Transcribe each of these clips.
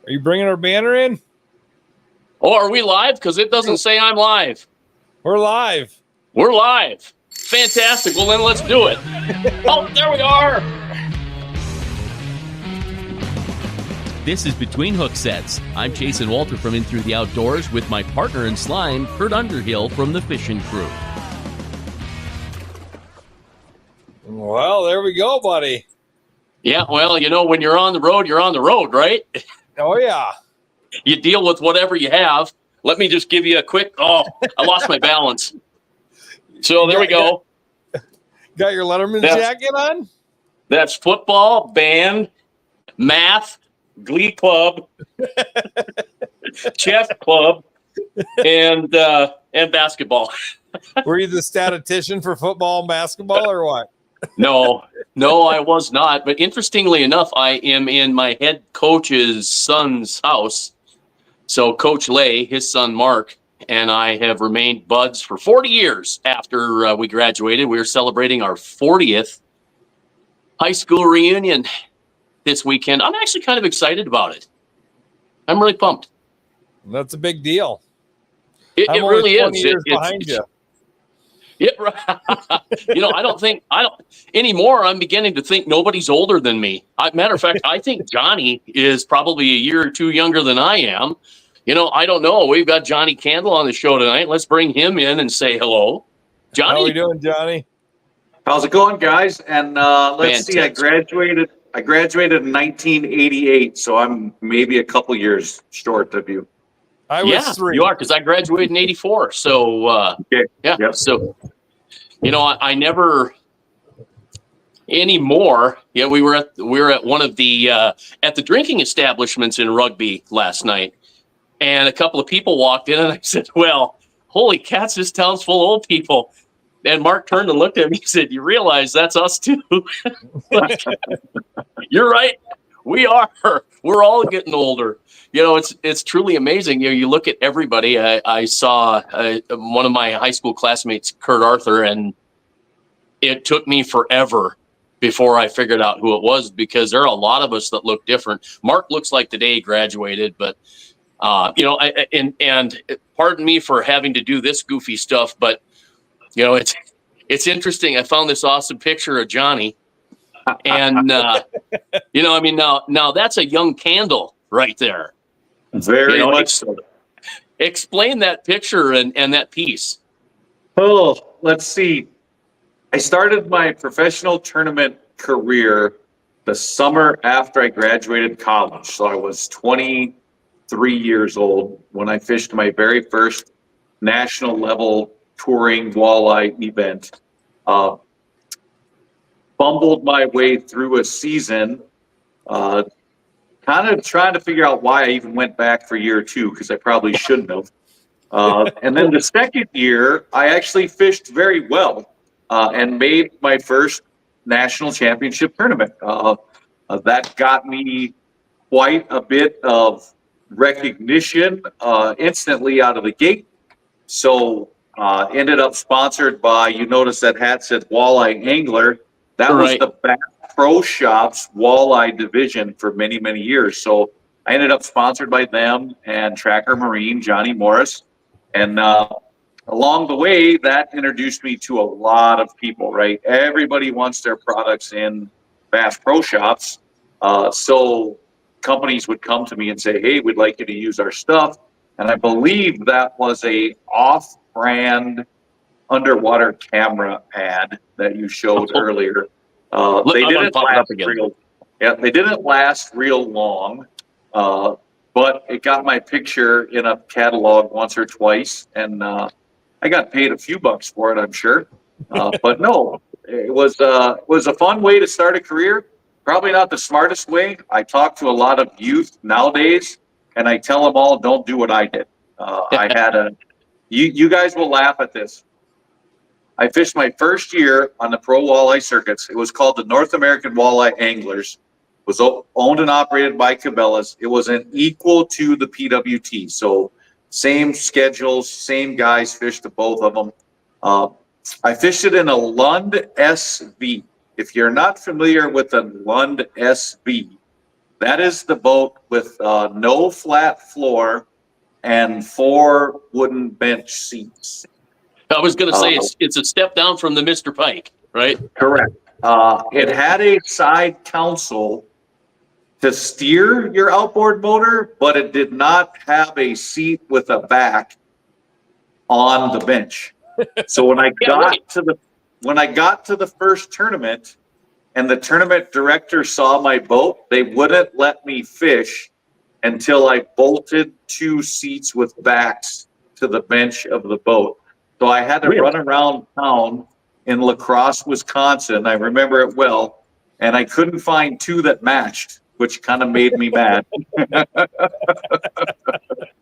Are you bringing our banner in? Oh, are we live? Because it doesn't say I'm live. We're live. We're live. Fantastic. Well, then let's do it. Oh, there we are. This is Between Hooksets. I'm Jason Walter from In Through the Outdoors with my partner in slime, Kurt Underhill from the fishing crew. Well, there we go, buddy. Yeah, well, you know, when you're on the road, right? Oh, yeah. You deal with whatever you have. Let me just give you a quick, I lost my balance. So there we go. Got your Letterman jacket on? That's football, band, math, glee club, chess club, and basketball. Were you the statistician for football and basketball or what? No, I was not. But interestingly enough, I am in my head coach's son's house. So Coach Lay, his son Mark, and I have remained buds for 40 years after we graduated. We were celebrating our 40th high school reunion this weekend. I'm actually kind of excited about it. I'm really pumped. That's a big deal. It really is. Years behind you. You know, I don't anymore. I'm beginning to think nobody's older than me. Matter of fact, I think Johnny is probably a year or two younger than I am. You know, I don't know. We've got Johnnie Candle on the show tonight. Let's bring him in and say hello. Johnny. How are we doing, Johnny? How's it going, guys? And let's see, I graduated in 1988, so I'm maybe a couple years short of you. I was 3. You are, because I graduated in 84. So, okay. Yeah. Yep. So, you know, I never anymore. Yeah, we were at one of the at the drinking establishments in Rugby last night, and a couple of people walked in, and I said, "Well, holy cats, this town's full of old people." And Mark turned and looked at me. He said, "You realize that's us too?" Like, you're right. We are. We're all getting older. You know, it's truly amazing. You know, you look at everybody. I saw one of my high school classmates, Kurt Arthur, and it took me forever before I figured out who it was, because there are a lot of us that look different. Mark looks like the day he graduated, but you know, and pardon me for having to do this goofy stuff, but you know, it's interesting. I found this awesome picture of Johnny, and you know, I mean, now that's a young Candle right there. Very much so. Explain that picture and that piece. Oh, let's see. I started my professional tournament career the summer after I graduated college. So I was 23 years old when I fished my very first national level touring walleye event. Bumbled my way through a season, kind of trying to figure out why I even went back for year 2, because I probably shouldn't have. And then the second year, I actually fished very well and made my first national championship tournament. That got me quite a bit of recognition instantly out of the gate. So ended up sponsored by, you notice that hat said Walleye Angler. That was the Bass Pro Shops walleye division for many, many years. So I ended up sponsored by them and Tracker Marine, Johnny Morris. And along the way, that introduced me to a lot of people, right? Everybody wants their products in Bass Pro Shops. So companies would come to me and say, hey, we'd like you to use our stuff. And I believe that was a off-brand underwater camera ad that you showed earlier. They didn't last real long, but it got my picture in a catalog once or twice, and I got paid a few bucks for it, I'm sure. But no, it was a fun way to start a career. Probably not the smartest way. I talk to a lot of youth nowadays, and I tell them all, don't do what I did. I had you guys will laugh at this. I fished my first year on the pro walleye circuits. It was called the North American Walleye Anglers. It was owned and operated by Cabela's. It was an equal to the PWT. So same schedules, same guys fished to both of them. I fished it in a Lund SV. If you're not familiar with a Lund SV, That is the boat with no flat floor and 4 wooden bench seats. I was going to say it's a step down from the Mr. Pike, right? Correct. It had a side console to steer your outboard motor, but it did not have a seat with a back on the bench. So when I got to the first tournament and the tournament director saw my boat, they wouldn't let me fish until I bolted 2 seats with backs to the bench of the boat. So I had to run around town in La Crosse, Wisconsin. I remember it well, and I couldn't find 2 that matched, which kind of made me mad.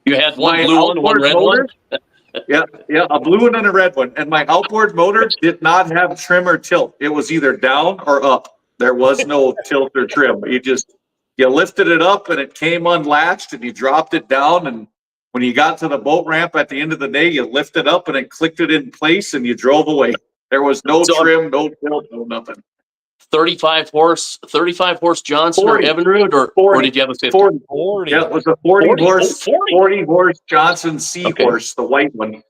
You had one blue one, one red motor, one? Yeah, a blue one and a red one. And my outboard motor did not have trim or tilt. It was either down or up. There was no tilt or trim. You lifted it up and it came unlatched and you dropped it down. And when you got to the boat ramp at the end of the day, you lifted up and it clicked it in place and you drove away. There was no trim, no tilt, no nothing. 35 horse Johnson 40. or Evinrude, or did you have a 50? 40. Yeah, it was a 40 horse Johnson Seahorse, the white one.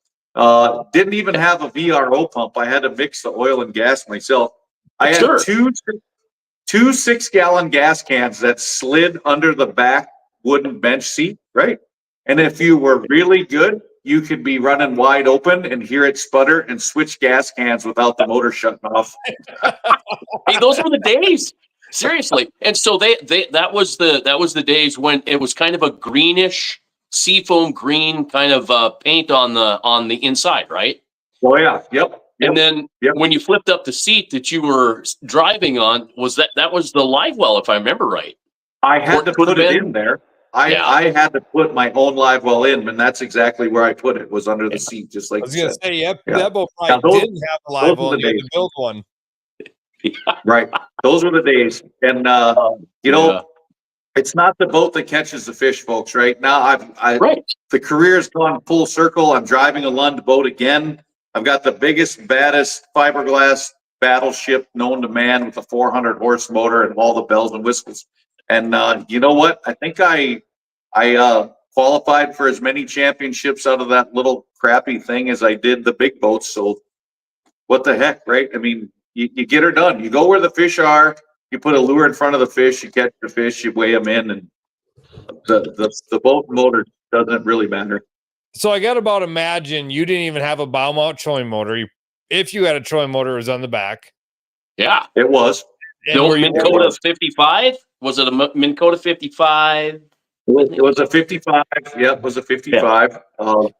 Didn't even have a VRO pump. I had to mix the oil and gas myself. I had two 6-gallon gas cans that slid under the back wooden bench seat, right? And if you were really good, you could be running wide open and hear it sputter and switch gas cans without the motor shutting off. Hey, those were the days. Seriously. And so that was the days when it was kind of a greenish seafoam green kind of paint on the inside, right? Oh yeah. Yep. And then when you flipped up the seat that you were driving on, that was the live well, if I remember right. I had to put it in there. I had to put my own live well in, and that's exactly where I put it, was under the seat, just like I was going to say, that boat probably didn't have a live well, you had to build one. Right. Those were the days. And, it's not the boat that catches the fish, folks, right? Now the career's gone full circle. I'm driving a Lund boat again. I've got the biggest, baddest fiberglass battleship known to man with a 400 horse motor and all the bells and whistles. And you know what? I think I qualified for as many championships out of that little crappy thing as I did the big boats. So what the heck, right? I mean, you get her done. You go where the fish are. You put a lure in front of the fish. You catch the fish. You weigh them in, and the boat motor doesn't really matter. So I got to about imagine you didn't even have a bow mount trolling motor. If you had a trolling motor, it was on the back. Yeah, it was. No Minn Kota 55? Was it a Minn Kota 55? It was a 55. Yeah, it was a 55.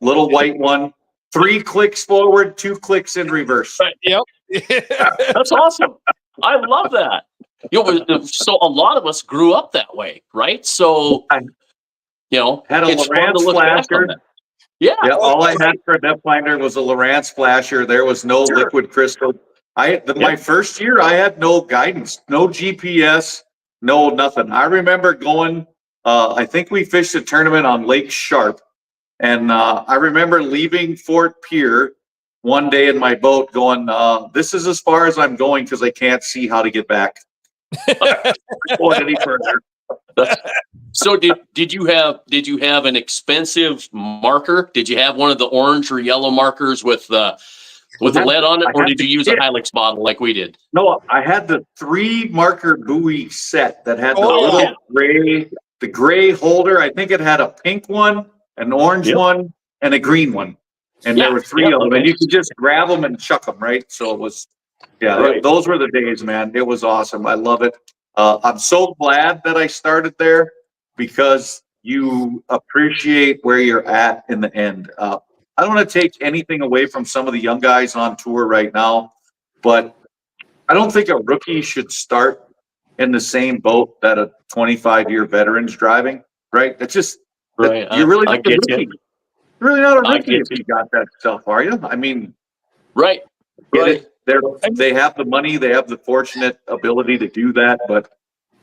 Little white one. 3 clicks forward, 2 clicks in reverse. Yep. That's awesome. I love that. So a lot of us grew up that way, right? So, had a Lowrance flasher. Yeah. All I had for a depth finder was a Lowrance flasher. There was no liquid crystal. My first year, I had no guidance, no GPS, no nothing. I remember going, I think we fished a tournament on Lake Sharp. And I remember leaving Fort Pierre one day in my boat going, this is as far as I'm going because I can't see how to get back. Going any further. So did you have an expensive marker? Did you have one of the orange or yellow markers with the lead on it, or did you use a Hilux bottle like we did? No, I had the 3 marker buoy set that had the gray holder. I think it had a pink one, an orange one, and a green one. And there were 3 of them, and you could just grab them and chuck them, right? So it was, those were the days, man. It was awesome. I love it. I'm so glad that I started there because you appreciate where you're at in the end. I don't want to take anything away from some of the young guys on tour right now, but I don't think a rookie should start in the same boat that a 25-year veteran's driving, right? It's just, you're really not a rookie. You're really not a rookie if you got that stuff, are you? I mean, right. They have the money, they have the fortunate ability to do that. But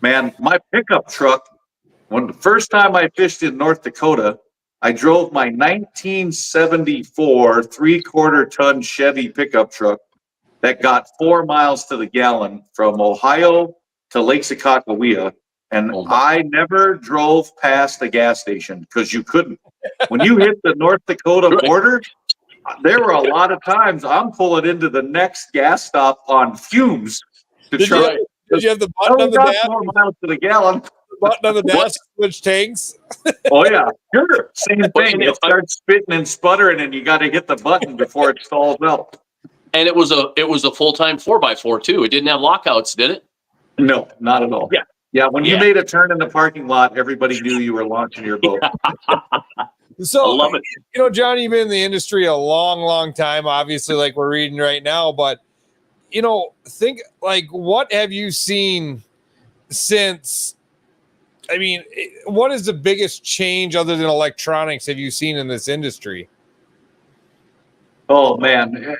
man, my pickup truck, when the first time I fished in North Dakota, I drove my 1974 3/4-ton Chevy pickup truck that got 4 miles to the gallon from Ohio to Lake Sakakawea. And Oh my. I never drove past the gas station because you couldn't. When you hit the North Dakota Right. border, there were a lot of times I'm pulling into the next gas stop on fumes to Did try. did you have the I button on only the got dash? 4 miles to the gallon. Button on the What? dash to switch tanks? Oh yeah, sure. Same Well, thing. and It starts spitting and sputtering, and you got to hit the button before it stalls out. And it was a full-time 4x4 too. It didn't have lockouts, did it? No, not at all. Yeah. Yeah, when you Yeah. made a turn in the parking lot, everybody knew you were launching your boat. So, I love it. you know, Johnny, you've been in the industry a long, long time, obviously, like we're reading right now. But, you know, think like, what have you seen since? I mean, what is the biggest change other than electronics have you seen in this industry? Oh man,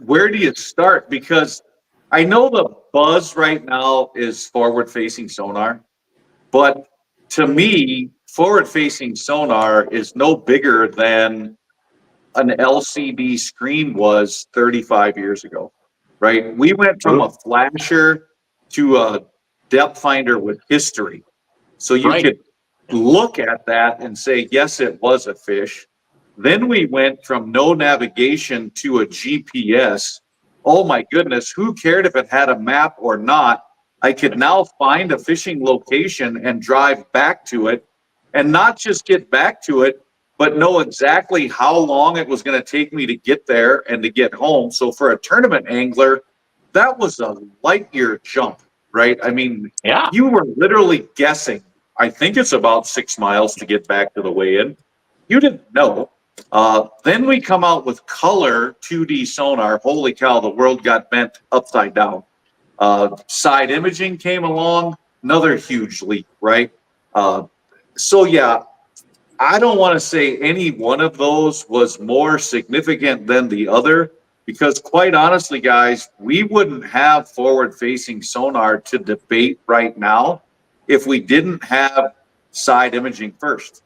where do you start? Because I know the buzz right now is forward-facing sonar, but to me, forward-facing sonar is no bigger than an LCD screen was 35 years ago, right? We went from a flasher to a depth finder with history. So you Right. could look at that and say, yes, it was a fish. Then we went from no navigation to a GPS. Oh my goodness, who cared if it had a map or not? I could now find a fishing location and drive back to it, and not just get back to it, but know exactly how long it was going to take me to get there and to get home. So for a tournament angler, that was a light year jump, right? I mean, Yeah. you were literally guessing. I think it's about 6 miles to get back to the weigh-in. You didn't know. Then we come out with color 2D sonar. Holy cow, the world got bent upside down. Side imaging came along, another huge leap, right? So yeah, I don't want to say any one of those was more significant than the other, because quite honestly, guys, we wouldn't have forward-facing sonar to debate right now if we didn't have side imaging first.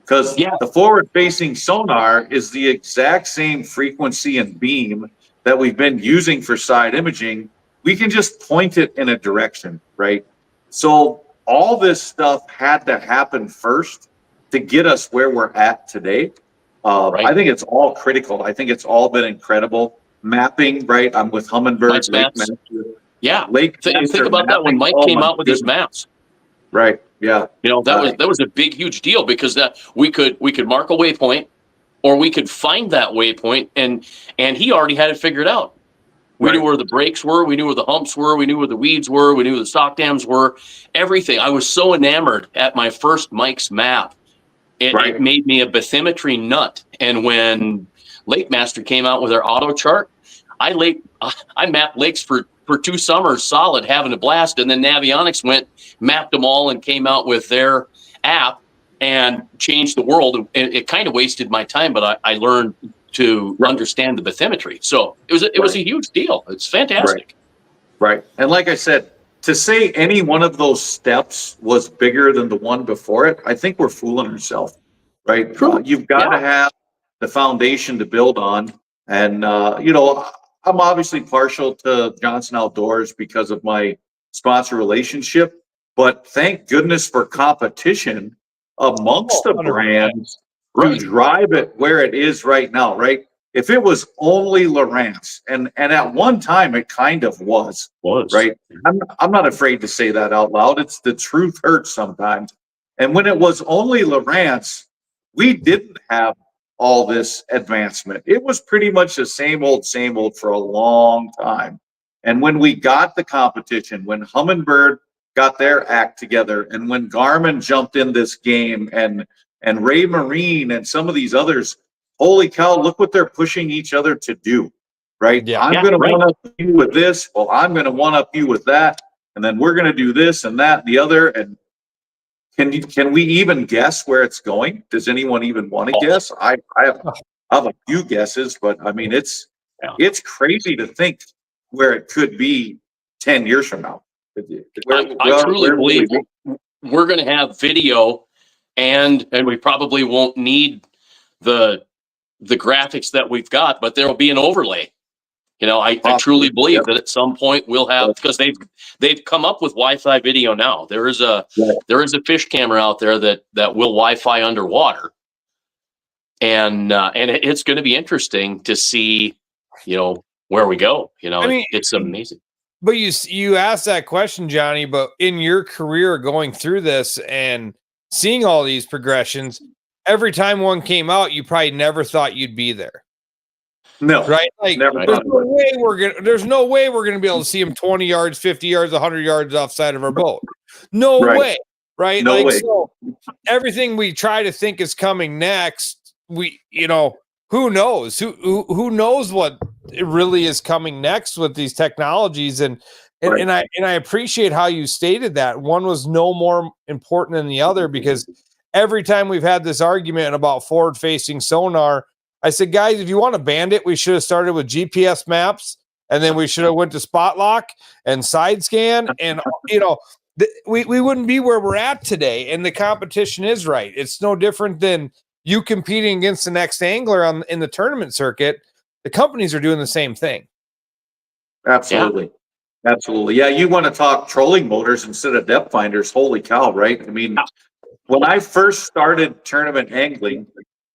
Because Yeah. the forward-facing sonar is the exact same frequency and beam that we've been using for side imaging. We can just point it in a direction, right? So all this stuff had to happen first to get us where we're at today. Right. I think it's all critical. I think it's all been incredible. Mapping, right? I'm with Humminbird, Nice Lake maps. Master. Yeah. Lake Think Master about that when mapping. Mike Oh came my out with his goodness. maps. Right. Yeah. You know, that was a big, huge deal, because that we could mark a waypoint, or we could find that waypoint, and he already had it figured out. We knew Right. where the breaks were, we knew where the humps were, we knew where the weeds were, we knew where the stock dams were, everything. I was so enamored at my first Mike's map. It made me a bathymetry nut. And when Lake Master came out with their auto chart, I mapped lakes for 2 summers solid, having a blast. And then Navionics mapped them all and came out with their app and changed the world. And it kind of wasted my time, but I learned to understand the bathymetry. So it was a huge deal. It's fantastic. Right. And like I said, to say any one of those steps was bigger than the one before it, I think we're fooling ourselves, right? True. You've got to have the foundation to build on. And, you know, I'm obviously partial to Johnson Outdoors because of my sponsor relationship, but thank goodness for competition amongst the 100%. brands Right. to drive it where it is right now, right? If it was only Lowrance, and at one time it kind of was, right? I'm not afraid to say that out loud. It's the truth hurts sometimes. And when it was only Lowrance, we didn't have all this advancement. It was pretty much the same old for a long time. And when we got the competition, when Humminbird got their act together, and when Garmin jumped in this game, and Ray Marine and some of these others, holy cow, look what they're pushing each other to do, right? Yeah. I'm going to one up you with this. Well, I'm going to one up you with that. And then we're going to do this and that and the other. And can we even guess where it's going? Does anyone even want to guess? I have a few guesses, but I mean, it's crazy to think where it could be 10 years from now. I truly believe we're going to have video, and we probably won't need the graphics that we've got, but there will be an overlay. I truly believe that at some point we'll have, because they've come up with Wi-Fi video now. There is a fish camera out there that will Wi-Fi underwater, and it's going to be interesting to see, where we go. It's amazing. But you asked that question, Johnny. But in your career, going through this and seeing all these progressions, every time one came out, you probably never thought you'd be there. No, right? Like there's no way we're gonna be able to see him 20 yards, 50 yards, 100 yards offside of our boat. No way, right? No way. So everything we try to think is coming next, who knows? Who knows what it really is coming next with these technologies? And I appreciate how you stated that one was no more important than the other, because every time we've had this argument about forward-facing sonar, I said, guys, if you want to band it, we should have started with GPS maps, and then we should have went to spot lock and side scan, and we wouldn't be where we're at today. And the competition is right. It's no different than you competing against the next angler in the tournament circuit. The companies are doing the same thing. Absolutely. Yeah. Absolutely. Yeah, you want to talk trolling motors instead of depth finders. Holy cow, right? I mean, when I first started tournament angling,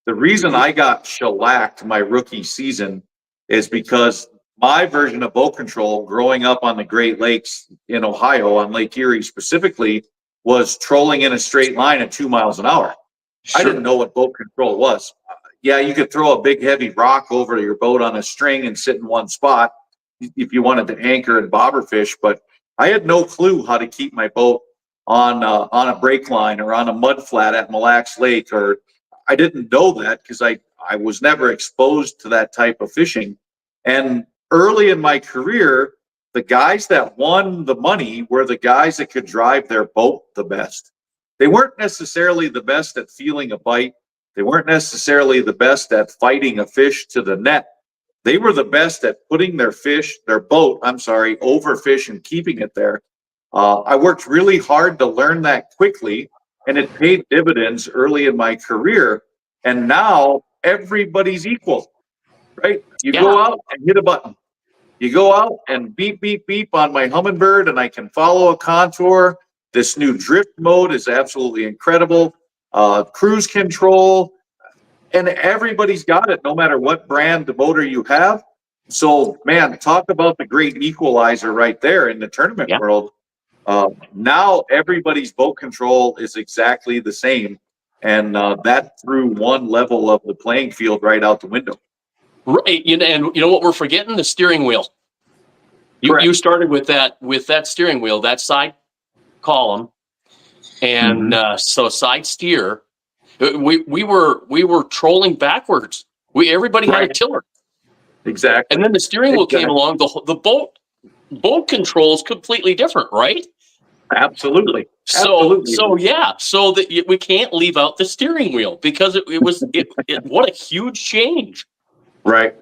the reason I got shellacked my rookie season is because my version of boat control growing up on the Great Lakes in Ohio, on Lake Erie specifically, was trolling in a straight line at 2 miles an hour. Sure. I didn't know what boat control was. Yeah, you could throw a big heavy rock over your boat on a string and sit in one spot if you wanted to anchor and bobber fish, but I had no clue how to keep my boat on a brake line or on a mud flat at Mille Lacs Lake, or I didn't know that because I was never exposed to that type of fishing. And early in my career, the guys that won the money were the guys that could drive their boat the best. They weren't necessarily the best at feeling a bite. They weren't necessarily the best at fighting a fish to the net. They were the best at putting their boat, over fish and keeping it there. I worked really hard to learn that quickly, and it paid dividends early in my career. And now everybody's equal, right? You go out and hit a button. You go out and beep, beep, beep on my Humminbird, and I can follow a contour. This new drift mode is absolutely incredible. Cruise control, and everybody's got it, no matter what brand motor you have. So, man, talk about the great equalizer right there in the tournament world. Now everybody's boat control is exactly the same, and that threw one level of the playing field right out the window. Right, and you know what we're forgetting? The steering wheel. You started with that steering wheel, that side column, and so side steer. We were trolling backwards. Everybody had a tiller. Exactly. And then the steering wheel came along. The boat control is completely different, right? Absolutely. So that we can't leave out the steering wheel, because it what a huge change. Right.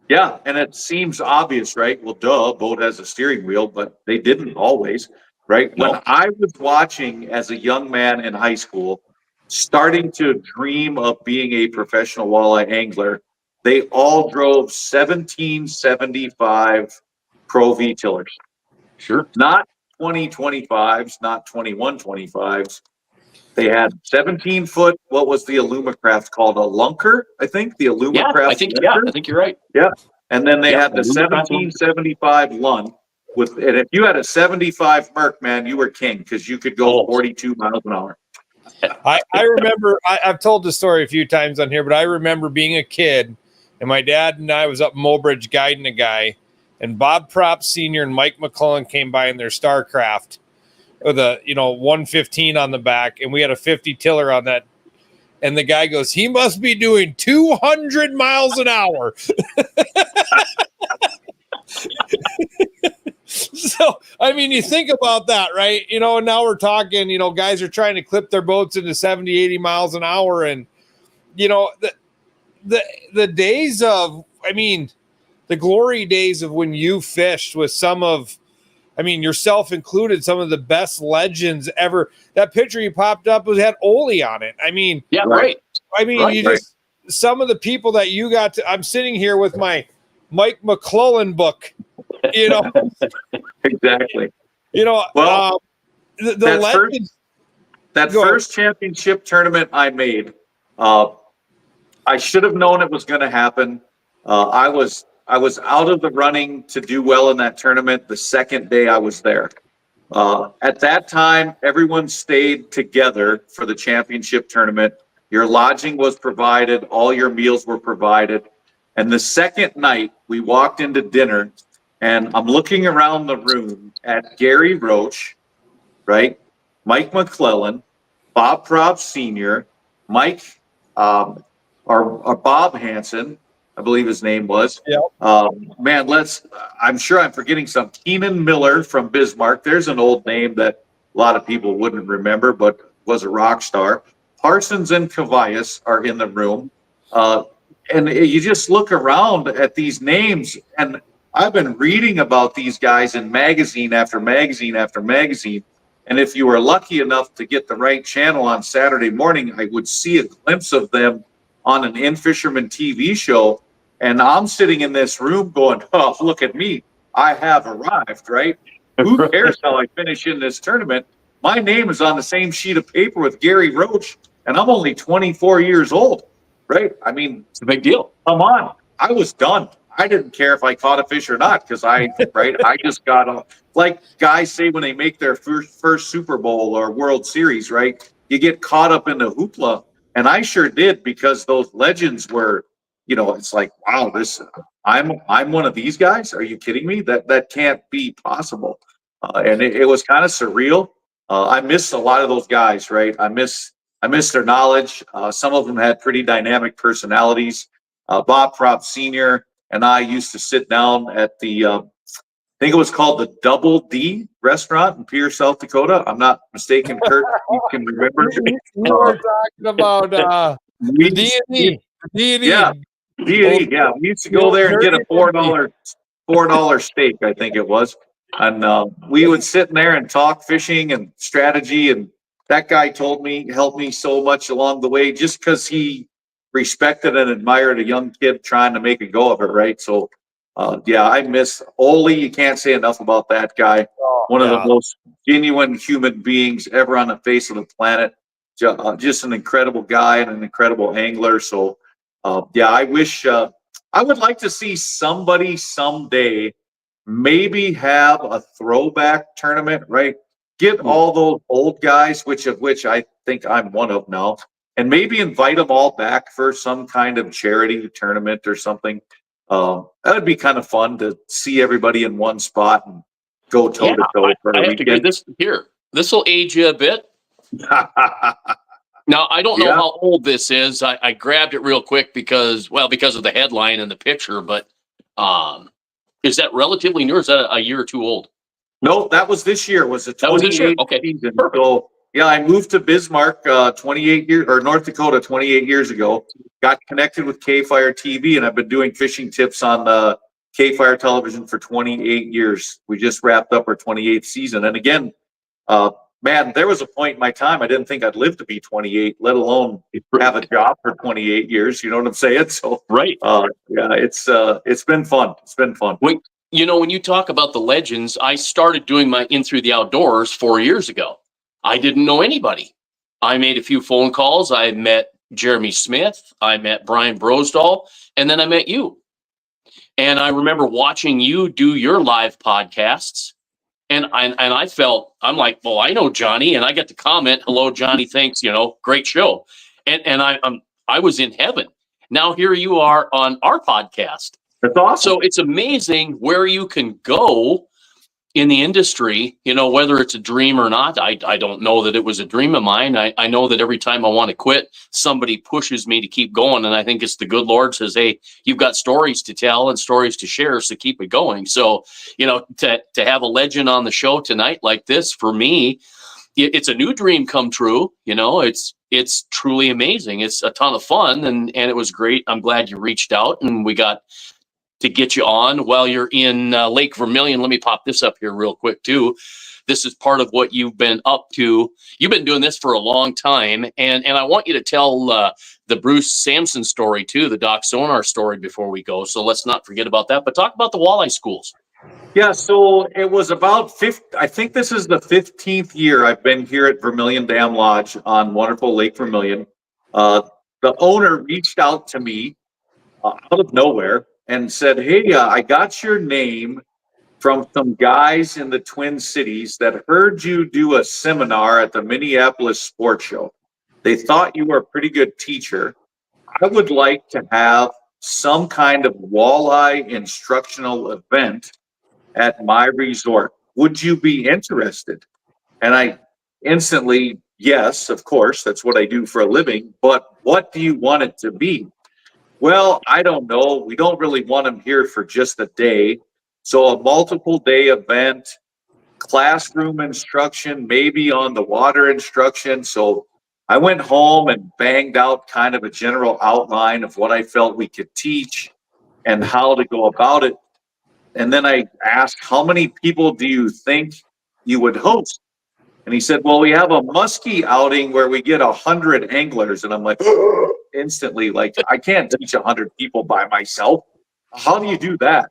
Yeah, and it seems obvious, right? Well, duh, boat has a steering wheel, but they didn't always, right? No. When I was watching as a young man in high school, starting to dream of being a professional walleye angler, they all drove 1775 Pro V tillers. Sure. Not 2025s, not 2125s. They had 17-foot, what was the Alumacraft called? A lunker, I think? The Alumacraft. I think you're right. Yeah. And then they had the 1775 Lund. And if you had a 75 Merc, man, you were king, because you could go 42 miles an hour. I remember, I've told the story a few times on here, but I remember being a kid, and my dad and I was up in Mobridge guiding a guy, and Bob Propp Sr. and Mike McClellan came by in their Starcraft with a 115 on the back, and we had a 50 tiller on that. And the guy goes, he must be doing 200 miles an hour. So, I mean, you think about that, right? And now we're talking, guys are trying to clip their boats into 70, 80 miles an hour. And, the days of, the glory days of when you fished with some of, yourself included, some of the best legends ever. That picture you popped up had Ole on it. Right. Just some of the people that you got to, I'm sitting here with my Mike McClellan book. Exactly. Well, the that legend. First championship tournament I made, I should have known it was going to happen. I was out of the running to do well in that tournament the second day I was there. At that time, everyone stayed together for the championship tournament. Your lodging was provided, all your meals were provided. And the second night, we walked into dinner, and I'm looking around the room at Gary Roach, right? Mike McClellan, Bob Propp Sr., Mike, or Bob Hansen, I believe his name was. Yep. Man, I'm sure I'm forgetting some. Keenan Miller from Bismarck. There's an old name that a lot of people wouldn't remember, but was a rock star. Parsons and Cavallas are in the room. And you just look around at these names, and I've been reading about these guys in magazine after magazine after magazine. And if you were lucky enough to get the right channel on Saturday morning, I would see a glimpse of them on an In Fisherman TV show. And I'm sitting in this room going, oh, look at me. I have arrived, right? Who cares how I finish in this tournament? My name is on the same sheet of paper with Gary Roach, and I'm only 24 years old, right? I mean, It's a big deal. come on. I was done. I didn't care if I caught a fish or not because I just got on. Like guys say when they make their first Super Bowl or World Series, right? You get caught up in the hoopla. And I sure did, because those legends were, it's like, wow, I'm one of these guys. Are you kidding me? That can't be possible. And it was kind of surreal. I miss a lot of those guys, right? I miss their knowledge. Some of them had pretty dynamic personalities. Bob Propp Sr. and I used to sit down at the, I think it was called the Double D restaurant in Pierre, South Dakota. I'm not mistaken, Kurt. You can remember. We were talking about the D&D. Yeah, D&D. Yeah, we used to go there and get a $4 steak, I think it was. And we would sit in there and talk fishing and strategy. And that guy helped me so much along the way, just because he respected and admired a young kid trying to make a go of it, right? So, I miss Ole. You can't say enough about that guy. One of the most genuine human beings ever on the face of the planet. Just an incredible guy and an incredible angler. So, I wish I would like to see somebody someday maybe have a throwback tournament, right? Get all those old guys, which I think I'm one of now, and maybe invite them all back for some kind of charity tournament or something. That would be kind of fun to see everybody in one spot and go toe to toe for a I have to agree. This will age you a bit. Now, I don't know how old this is. I grabbed it real quick because of the headline and the picture, but is that relatively new, or is that a year or two old? No, that was this year. Was the 28 Okay. season. So, I moved to Bismarck 28 years, or North Dakota 28 years ago. Got connected with K-Fire TV, and I've been doing fishing tips on K-Fire television for 28 years. We just wrapped up our 28th season. And again, man, there was a point in my time I didn't think I'd live to be 28, let alone have a job for 28 years. You know what I'm saying? So, right. It's been fun. It's been fun. When you talk about the legends, I started doing my In Through the Outdoors 4 years ago. I didn't know anybody. I made a few phone calls. I met Jeremy Smith. I met Brian Brosdahl, and then I met you. And I remember watching you do your live podcasts. And I felt, I'm like, well, I know Johnny, and I get to comment, hello, Johnny, thanks, great show. And I was in heaven. Now here you are on our podcast. That's awesome. So it's amazing where you can go in the industry, whether it's a dream or not. I don't know that it was a dream of mine. I know that every time I want to quit, somebody pushes me to keep going. And I think it's the good Lord says, hey, you've got stories to tell and stories to share, so keep it going. So, to have a legend on the show tonight like this, for me, it's a new dream come true. It's truly amazing. It's a ton of fun, and it was great. I'm glad you reached out, and we got to get you on while you're in Lake Vermilion. Let me pop this up here real quick too. This is part of what you've been up to. You've been doing this for a long time, and I want you to tell the Bruce Samson story too, the Doc Sonar story before we go. So let's not forget about that. But talk about the walleye schools. Yeah, so it was about I think this is the 15th year I've been here at Vermilion Dam Lodge on wonderful Lake Vermilion. The owner reached out to me out of nowhere and said, "Hey, I got your name from some guys in the Twin Cities that heard you do a seminar at the Minneapolis Sports Show. They thought you were a pretty good teacher. I would like to have some kind of walleye instructional event at my resort. Would you be interested?" And I instantly, yes, of course, that's what I do for a living, but what do you want it to be? Well, I don't know. We don't really want them here for just a day. So a multiple day event, classroom instruction, maybe on the water instruction. So I went home and banged out kind of a general outline of what I felt we could teach and how to go about it. And then I asked, how many people do you think you would host? And he said, well, we have a muskie outing where we get 100 anglers. And I'm like, instantly, like, I can't teach 100 people by myself. How do you do that?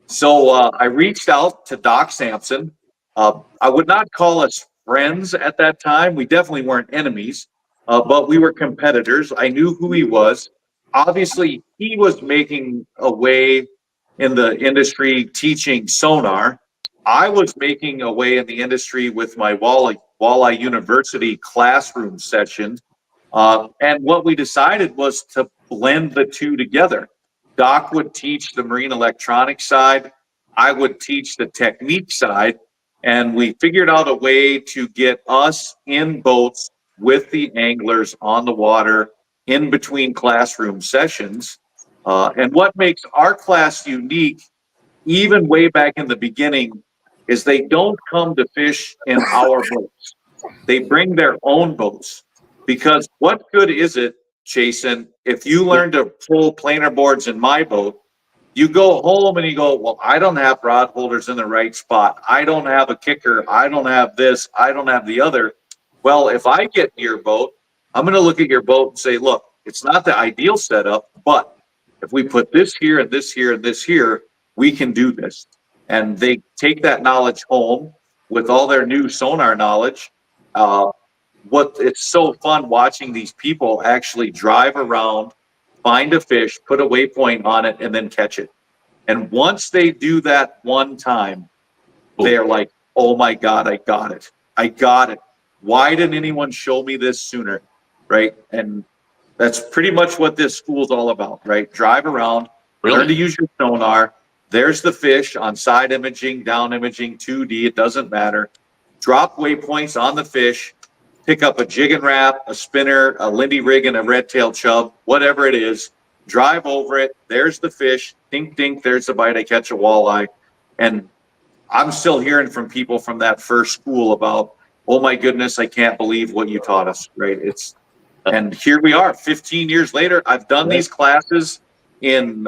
So I reached out to Doc Samson. I would not call us friends at that time. We definitely weren't enemies, but we were competitors. I knew who he was. Obviously, he was making a way in the industry teaching Sonar. I was making a way in the industry with my Walleye University classroom session. And what we decided was to blend the two together. Doc would teach the marine electronics side. I would teach the technique side. And we figured out a way to get us in boats with the anglers on the water in between classroom sessions. And what makes our class unique, even way back in the beginning, is they don't come to fish in our boats. They bring their own boats. Because what good is it, Jason, if you learn to pull planer boards in my boat, you go home and you go, well, I don't have rod holders in the right spot. I don't have a kicker. I don't have this. I don't have the other. Well, if I get in your boat, I'm going to look at your boat and say, look, it's not the ideal setup, but if we put this here and this here and this here, we can do this. And they take that knowledge home with all their new Sonar knowledge. It's so fun watching these people actually drive around, find a fish, put a waypoint on it, and then catch it. And once they do that one time, they're like, oh my God, I got it. I got it. Why didn't anyone show me this sooner? Right? And that's pretty much what this school's all about, right? Drive around, learn to use your sonar. There's the fish on side imaging, down imaging, 2D, it doesn't matter. Drop waypoints on the fish, pick up a jig and wrap, a spinner, a Lindy rig, and a red-tailed chub, whatever it is. Drive over it. There's the fish. Dink, dink, there's the bite. I catch a walleye. And I'm still hearing from people from that first school about, oh my goodness, I can't believe what you taught us, right? And here we are, 15 years later. I've done these classes in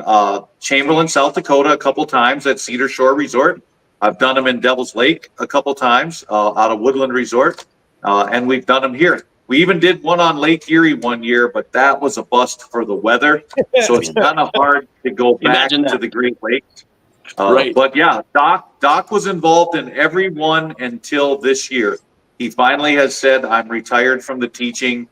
Chamberlain, South Dakota a couple times at Cedar Shore Resort. I've done them in Devil's Lake a couple times out of Woodland Resort. And we've done them here. We even did one on Lake Erie one year, but that was a bust for the weather. So it's kind of hard to go back to the Great Lakes. Right. But yeah, Doc was involved in every one until this year. He finally has said, I'm retired from the teaching.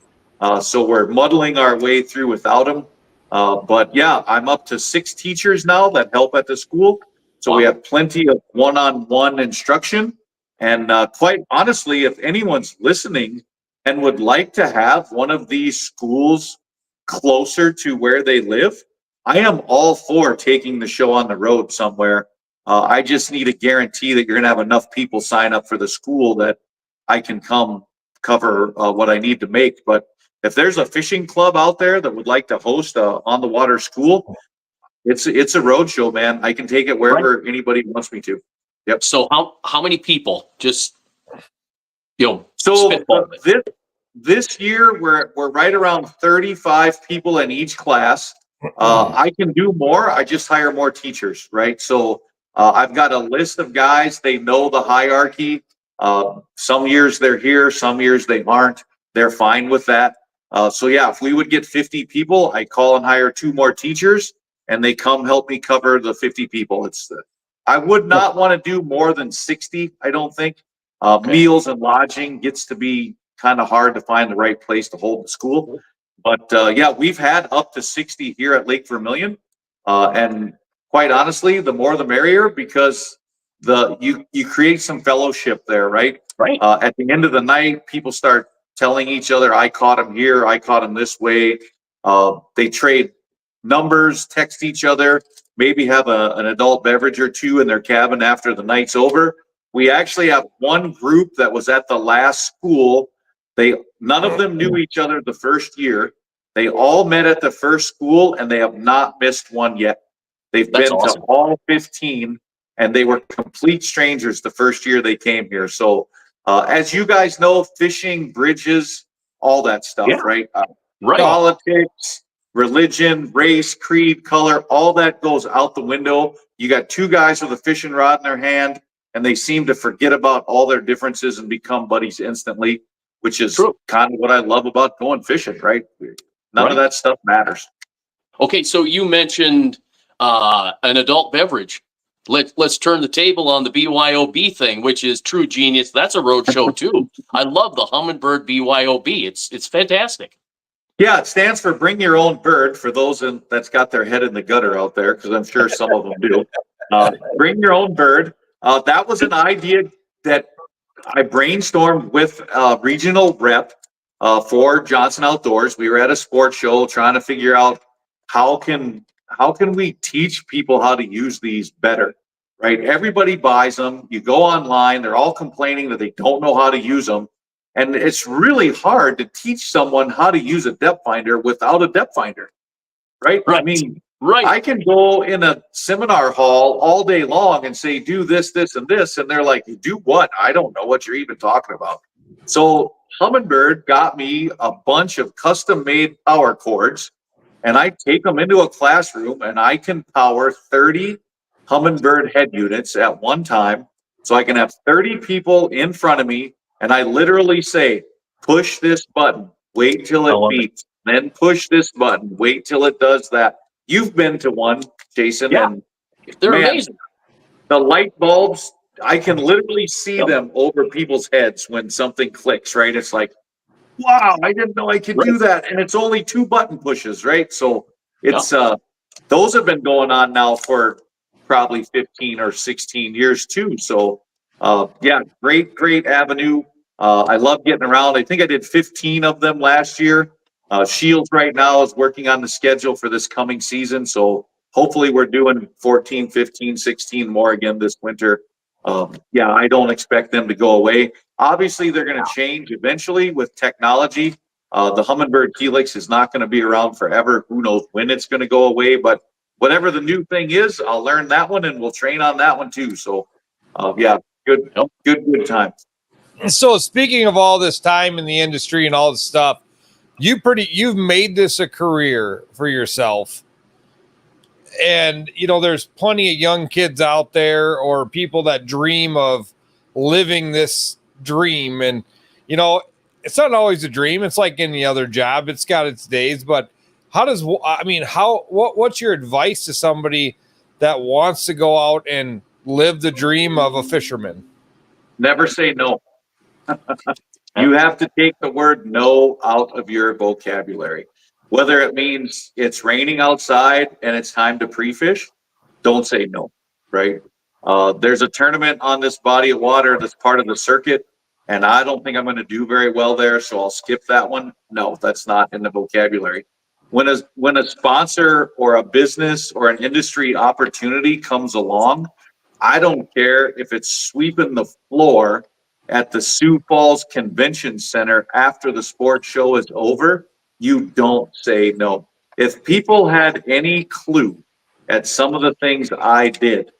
So we're muddling our way through without him. But yeah, I'm up to 6 teachers now that help at the school. So we have plenty of one-on-one instruction. And quite honestly, if anyone's listening and would like to have one of these schools closer to where they live, I am all for taking the show on the road somewhere. I just need a guarantee that you're going to have enough people sign up for the school that I can come cover what I need to make. But if there's a fishing club out there that would like to host a on-the-water school, it's a road show, man. I can take it wherever anybody wants me to. Yep. So how many people? Just So this year we're right around 35 people in each class. I can do more. I just hire more teachers, right? So I've got a list of guys. They know the hierarchy. Some years they're here, some years they aren't. They're fine with that. So yeah, if we would get 50 people, I call and hire 2 more teachers, and they come help me cover the 50 people. I would not want to do more than 60. I don't think. Meals and lodging gets to be kind of hard to find the right place to hold the school. But yeah, we've had up to 60 here at Lake Vermilion, and quite honestly, the more the merrier, because you create some fellowship there, right? Right. At the end of the night, people start telling each other, "I caught him here. I caught him this way." They trade numbers, text each other, maybe have an adult beverage or 2 in their cabin after the night's over. We actually have one group that was at the last school. None of them knew each other the first year. They all met at the first school, and they have not missed one yet. They've That's been awesome. to all 15, and they were complete strangers the first year they came here. So as you guys know, fishing, bridges, all that stuff, Yeah. right? Right. Politics, religion, race, creed, color, all that goes out the window. You got 2 guys with a fishing rod in their hand, and they seem to forget about all their differences and become buddies instantly, which is True. kind of what I love about going fishing, right? None of Right. that stuff matters. Okay, so you mentioned an adult beverage. Let's turn the table on the BYOB thing, which is true genius. That's a road show too. I love the Humminbird BYOB. It's fantastic. Yeah, it stands for Bring Your Own Bird, for those that's got their head in the gutter out there, because I'm sure some of them do. Bring Your Own Bird. That was an idea that I brainstormed with a regional rep for Johnson Outdoors. We were at a sports show trying to figure out how can we teach people how to use these better, right? Everybody buys them. You go online, they're all complaining that they don't know how to use them. And it's really hard to teach someone how to use a depth finder without a depth finder, right? Right. I mean, Right. I can go in a seminar hall all day long and say, do this, this, and this. And they're like, do what? I don't know what you're even talking about. So Humminbird got me a bunch of custom made power cords, and I take them into a classroom, and I can power 30 Humminbird head units at one time. So I can have 30 people in front of me, and I literally say, push this button, wait till it beeps, then push this button, wait till it does that. You've been to one, Jason, Yeah. and They're man, amazing. the light bulbs, I can literally see them over people's heads when something clicks, right? It's like, wow, I didn't know I could do that. And it's only 2 button pushes, right? So it's those have been going on now for probably 15 or 16 years too. So yeah, great avenue. I love getting around. I think I did 15 of them last year. Shields right now is working on the schedule for this coming season. So hopefully we're doing 14, 15, 16 more again this winter. Yeah, I don't expect them to go away. Obviously, they're going to change eventually with technology. The Humminbird Helix is not going to be around forever. Who knows when it's going to go away, but whatever the new thing is, I'll learn that one and we'll train on that one too. So yeah, good time. So speaking of all this time in the industry and all this stuff, you've made this a career for yourself. And, you know, there's plenty of young kids out there or people that dream of living this dream. And, you know, it's not always a dream. It's like any other job. It's got its days. But what's your advice to somebody that wants to go out and live the dream of a fisherman? Never say no. You have to take the word no out of your vocabulary. Whether it means it's raining outside and it's time to pre-fish, don't say no, right? There's a tournament on this body of water that's part of the circuit, and I don't think I'm going to do very well there, so I'll skip that one. No, that's not in the vocabulary. When a sponsor or a business or an industry opportunity comes along, I don't care if it's sweeping the floor at the Sioux Falls Convention Center after the sports show is over. You don't say no. If people had any clue at some of the things I did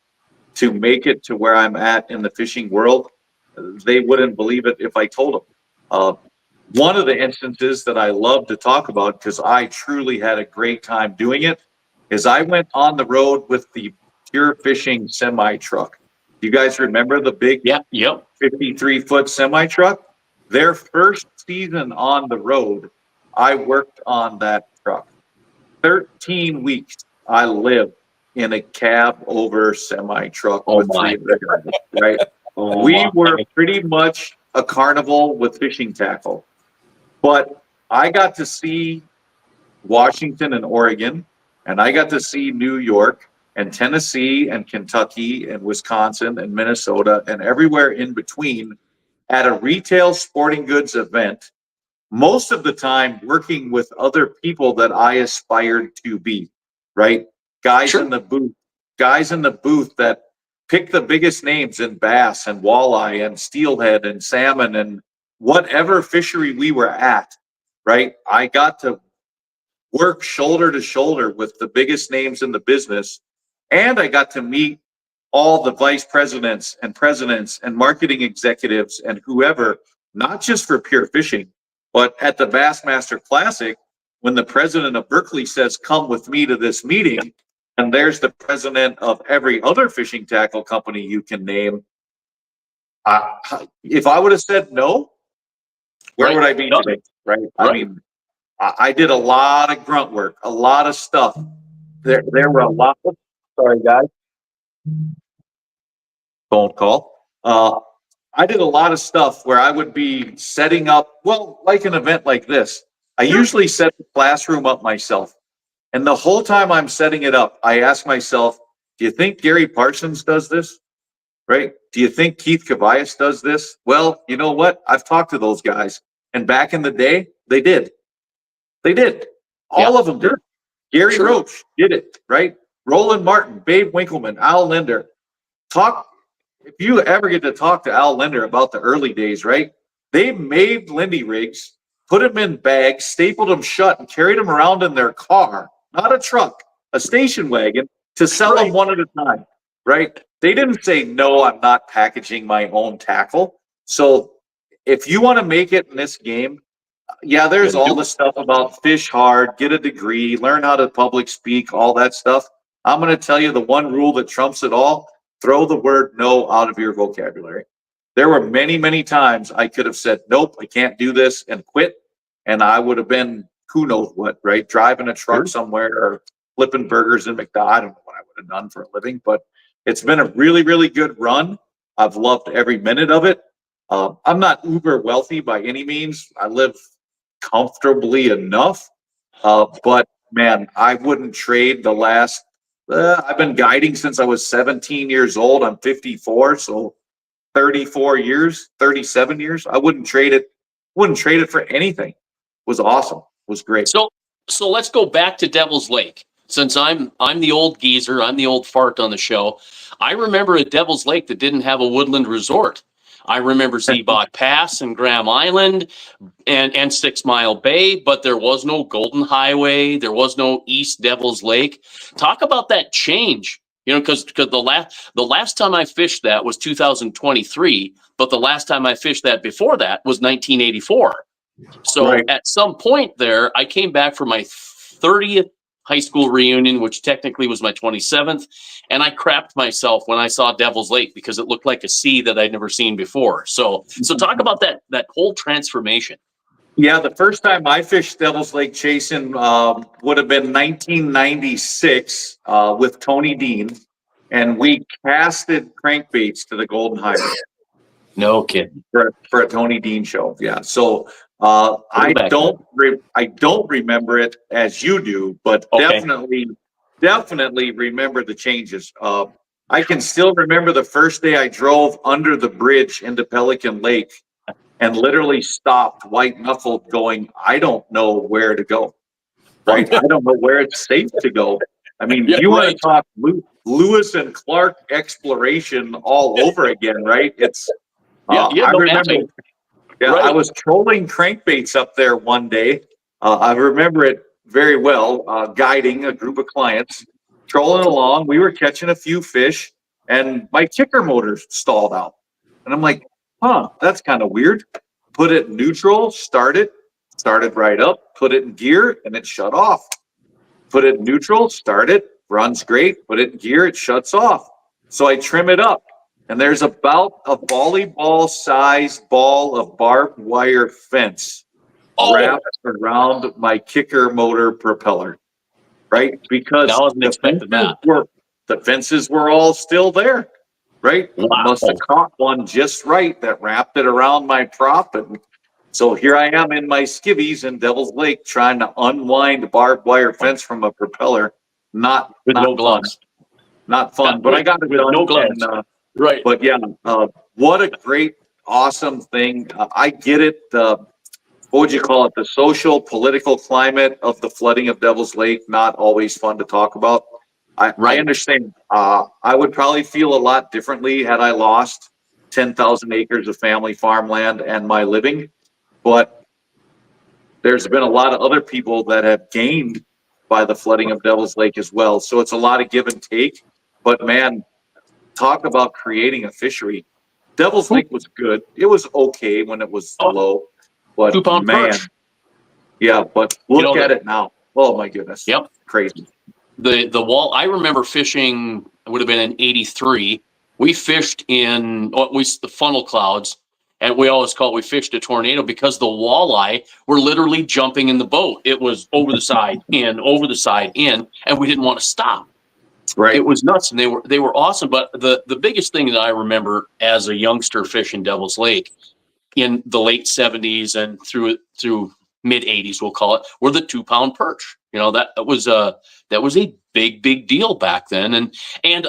to make it to where I'm at in the fishing world, they wouldn't believe it if I told them. One of the instances that I love to talk about, because I truly had a great time doing it, is I went on the road with the Pure Fishing semi truck. You guys remember the big 53-foot semi truck? Their first season on the road, I worked on that truck. 13 weeks I lived in a cab over semi truck with three other guys, right? We were pretty much a carnival with fishing tackle. But I got to see Washington and Oregon, and I got to see New York and Tennessee and Kentucky and Wisconsin and Minnesota and everywhere in between at a retail sporting goods event, most of the time working with other people that I aspired to be, right? Guys in the booth that pick the biggest names in bass and walleye and steelhead and salmon and whatever fishery we were at, right? I got to work shoulder to shoulder with the biggest names in the business. And I got to meet all the vice presidents and marketing executives and whoever, not just for Pure Fishing, but at the Bassmaster Classic, when the president of Berkeley says, come with me to this meeting, and there's the president of every other fishing tackle company you can name. If I would have said no, where would I be today? Right? I mean, I did a lot of grunt work, a lot of stuff. There were a lot of, sorry guys, phone call. I did a lot of stuff where I would be setting up, well, like an event like this. I usually set the classroom up myself. And the whole time I'm setting it up, I ask myself, do you think Gary Parsons does this? Right? Do you think Keith Cavias does this? Well, you know what? I've talked to those guys. And back in the day, they did. They did. All of them did. Gary Roach did it, right? Roland Martin, Babe Winkleman, Al Linder. If you ever get to talk to Al Linder about the early days, right? They made Lindy rigs, put them in bags, stapled them shut, and carried them around in their car, not a truck, a station wagon, to sell them one at a time, right? They didn't say, no, I'm not packaging my own tackle. So if you want to make it in this game, yeah, there's all the stuff about fish hard, get a degree, learn how to public speak, all that stuff. I'm going to tell you the one rule that trumps it all: throw the word no out of your vocabulary. There were many, many times I could have said, nope, I can't do this, and quit. And I would have been who knows what, right? Driving a truck somewhere or flipping burgers in McDonald's. I don't know what I would have done for a living, but it's been a really, really good run. I've loved every minute of it. I'm not uber wealthy by any means. I live comfortably enough. But man, I wouldn't trade the last, I've been guiding since I was 17 years old. I'm 54. So 34 years, 37 years. I wouldn't trade it for anything. It was awesome. It was great. So let's go back to Devil's Lake. Since I'm the old geezer, I'm the old fart on the show. I remember a Devil's Lake that didn't have a woodland resort. I remember Zebok Pass and Graham Island and 6 Mile Bay, but there was no Golden Highway. There was no East Devil's Lake. Talk about that change, because the last time I fished that was 2023, but the last time I fished that before that was 1984. So at some point there, I came back for my 30th high school reunion, which technically was my 27th. And I crapped myself when I saw Devil's Lake because it looked like a sea that I'd never seen before. So talk about that whole transformation. Yeah, the first time I fished Devil's Lake chasing would have been 1996 with Tony Dean, and we casted crankbaits to the Golden Highway. No kidding. For a Tony Dean show, yeah. So I don't remember it as you do, but definitely remember the changes. I can still remember the first day I drove under the bridge into Pelican Lake and literally stopped white knuckled going, I don't know where to go, right? I don't know where it's safe to go. I mean, you want to talk Lewis and Clark exploration all over again, right? It's, I remember, I was trolling crankbaits up there one day. I remember it very well, guiding a group of clients, trolling along. We were catching a few fish, and my kicker motor stalled out. And I'm like, that's kind of weird. Put it in neutral, started right up, put it in gear, and it shut off. put it in neutral, start it, runs great, put it in gear, it shuts off. So I trim it up, and there's about a volleyball-sized ball of barbed wire fence wrapped around my kicker motor propeller, right? Because I wasn't expecting that. The fences were all still there, right? Wow. Must have caught one just right that wrapped it around my prop. And so here I am in my skivvies in Devil's Lake trying to unwind barbed wire fence from a propeller. Not no gloves. Not fun, but I got it with done. no gloves. And, right. But yeah, what a great, awesome thing. I get it. What would you call it? The social, political climate of the flooding of Devil's Lake, not always fun to talk about. I understand. I would probably feel a lot differently had I lost 10,000 acres of family farmland and my living. But there's been a lot of other people that have gained by the flooding of Devil's Lake as well. So it's a lot of give and take. But man, talk about creating a fishery. Devil's Lake was good. It was okay when it was low. But 2-pound perch. Yeah, but look at it now. Oh my goodness. Yep. Crazy. The wall, I remember fishing, it would have been in 83. We fished in the funnel clouds, and we fished a tornado because the walleye were literally jumping in the boat. It was over the side, over the side, and we didn't want to stop. Right. It was nuts, and they were awesome. But the biggest thing that I remember as a youngster fishing Devil's Lake in the late 70s and through mid 80s, we'll call it, were the 2-pound perch. That was a big deal back then. And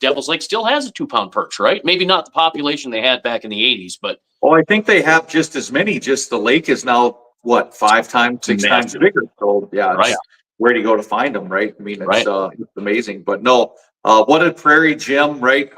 Devil's Lake still has a 2-pound perch, right? Maybe not the population they had back in the 80s, but I think they have just as many. Just the lake is now 5 times, 6 times bigger. So yeah, right. Where do you go to find them, right? I mean, it's amazing. But no, what a prairie gym, right?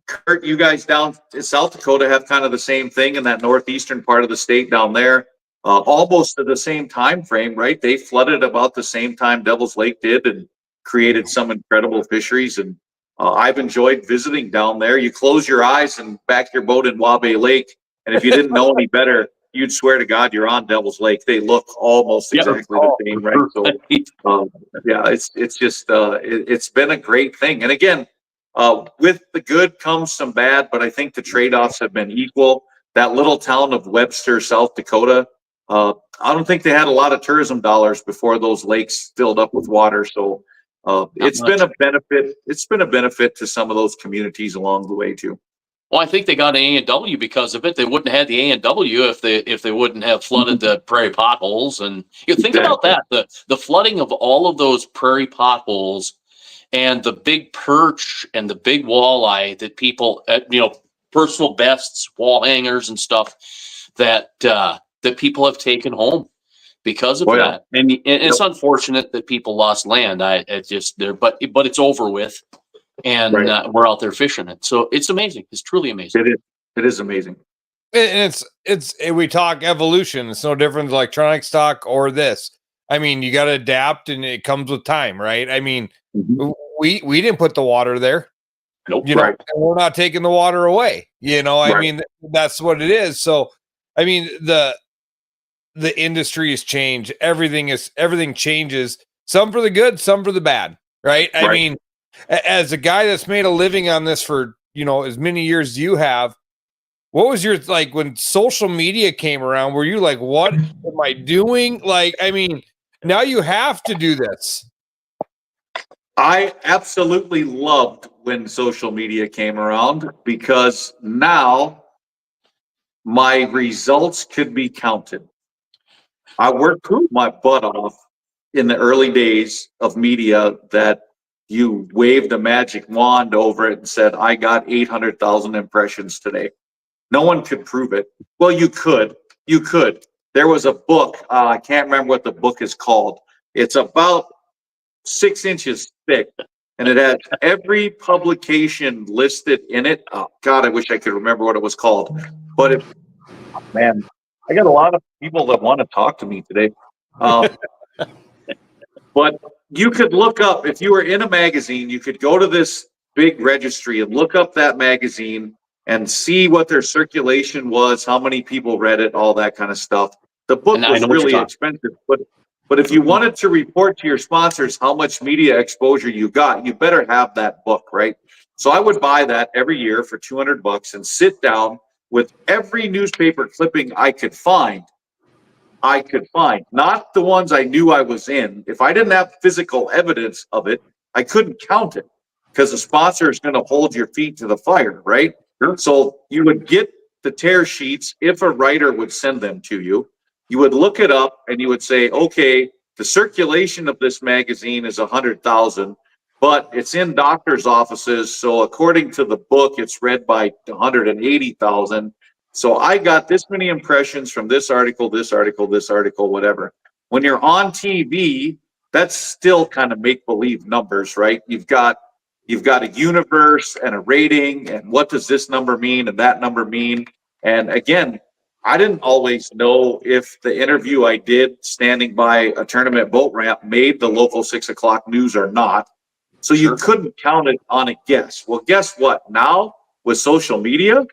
Kurt, you guys down in South Dakota have kind of the same thing in that northeastern part of the state down there. Almost at the same time frame, right? They flooded about the same time Devil's Lake did and created some incredible fisheries. And I've enjoyed visiting down there. You close your eyes and back your boat in Wabae Lake, and if you didn't know any better, you'd swear to God you're on Devil's Lake. They look almost exactly the same, right? So, yeah, it's just it's been a great thing. And again, with the good comes some bad, but I think the trade-offs have been equal. That little town of Webster, South Dakota, I don't think they had a lot of tourism dollars before those lakes filled up with water. So it's been a benefit. It's been a benefit to some of those communities along the way too. Well, I think they got an A&W because of it. They wouldn't have had the A&W if they wouldn't have flooded the prairie potholes. And you think about that, the flooding of all of those prairie potholes and the big perch and the big walleye that people, personal bests, wall hangers and stuff that people have taken home because of that. And it's unfortunate that people lost land. But it's over with. And we're out there fishing it. So it's amazing. It's truly amazing. It is amazing. And we talk evolution. It's no different than electronic stock or this. I mean, you got to adapt, and it comes with time, right? I mean, we didn't put the water there. Nope. And we're not taking the water away. I mean, that's what it is. So, I mean, the industry has changed. Everything changes. Some for the good, some for the bad, right? I mean, as a guy that's made a living on this for, as many years as you have, what was your, when social media came around, were you like, what am I doing? I mean, now you have to do this. I absolutely loved when social media came around because now my results could be counted. I worked my butt off in the early days of media that you waved a magic wand over it and said, I got 800,000 impressions today. No one could prove it. Well, you could. There was a book. I can't remember what the book is called. It's about 6 inches thick, and it had every publication listed in it. Oh, God, I wish I could remember what it was called. But man, I got a lot of people that want to talk to me today. But you could look up, if you were in a magazine, you could go to this big registry and look up that magazine and see what their circulation was, how many people read it, all that kind of stuff. The book was really expensive, but But if you wanted to report to your sponsors how much media exposure you got, you better have that book, right? So I would buy that every year for $200 and sit down with every newspaper clipping I could find, not the ones I knew I was in. If I didn't have physical evidence of it, I couldn't count it because the sponsor is going to hold your feet to the fire, right? Sure. So you would get the tear sheets if a writer would send them to you. You would look it up and you would say, okay, the circulation of this magazine is 100,000, but it's in doctor's offices. So according to the book, it's read by 180,000. So I got this many impressions from this article, whatever. When you're on TV, that's still kind of make-believe numbers, right? You've got a universe and a rating, and what does this number mean and that number mean? And again, I didn't always know if the interview I did standing by a tournament boat ramp made the local 6 o'clock news or not. So you couldn't count it on a guess. Well, guess what? Now with social media,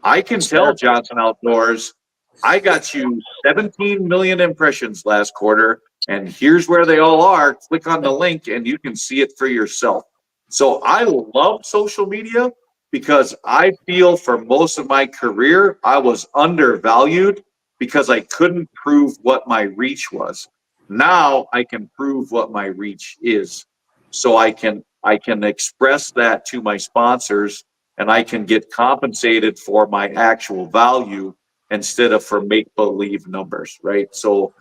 I can tell Johnson Outdoors, I got you 17 million impressions last quarter, and here's where they all are. Click on the link and you can see it for yourself. So I love social media because I feel for most of my career, I was undervalued because I couldn't prove what my reach was. Now I can prove what my reach is. So I can express that to my sponsors and I can get compensated for my actual value instead of for make-believe numbers, right? So